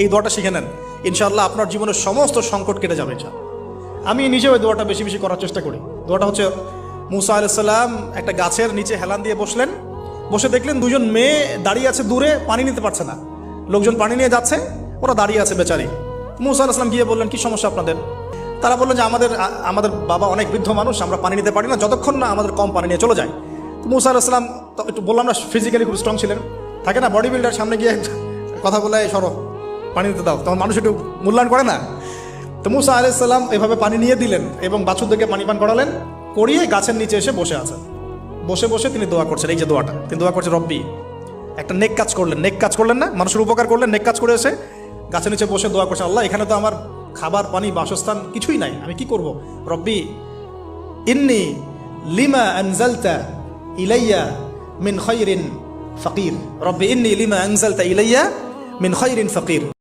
এই দোয়াটা শিখে নেন, ইনশাআল্লাহ আপনার জীবনের সমস্ত সংকট কেটে যাবে। আমি নিজেও ওই দোয়াটা বেশি বেশি করার চেষ্টা করি। দোয়াটা হচ্ছে, মুসা আলাইহিস সালাম একটা গাছের নিচে হেলান দিয়ে বসলেন, বসে দেখলেন দুজন মেয়ে দাঁড়িয়ে আছে দূরে, পানি নিতে পারছে না, লোকজন পানি নিয়ে যাচ্ছে, ওরা দাঁড়িয়ে আছে বেচারি। মুসা আলাইহিস সালাম গিয়ে বললেন, কি সমস্যা আপনাদের? তারা বললেন যে আমাদের বাবা অনেক বৃদ্ধ মানুষ, আমরা পানি নিতে পারি না যতক্ষণ না আমাদের কম পানি নিয়ে চলে যায়। তো মুসা আলাইহিস সালাম একটু বললাম না, ফিজিক্যালি খুব স্ট্রং ছিলেন, থাকে না বডি বিল্ডার, সামনে গিয়ে কথা বলে সরো পানি দিতে দাও, তখন মানুষ একটু মূল্যায়ন করে না। তো মুসা আলাইহিস সালাম এভাবে পানি নিয়ে দিলেন এবং বাছুরদেরকে পানি পান করালেন, করিয়ে গাছের নিচে এসে বসে আছেন। বসে বসে তিনি দোয়া করছেন, এই যে দোয়াটা তিনি দোয়া করছেন, রব্বি, একটা নেক কাজ করলেন, নেক কাজ করলেন না, মানুষের উপকার করলেন, নেক কাজ করে এসে গাছের নিচে বসে দোয়া করছেন, আল্লাহ এখানে তো আমার খাবার পানি বাসস্থান কিছুই নাই, আমি কি করব? রব্বি ইন্নি লিমা আনজালতা ইলাইয়া মিন খায়রিন ফাকির, রব্বি ইন্নি লিমা আনজালতা ইলাইয়া মিন খায়রিন ফাকির।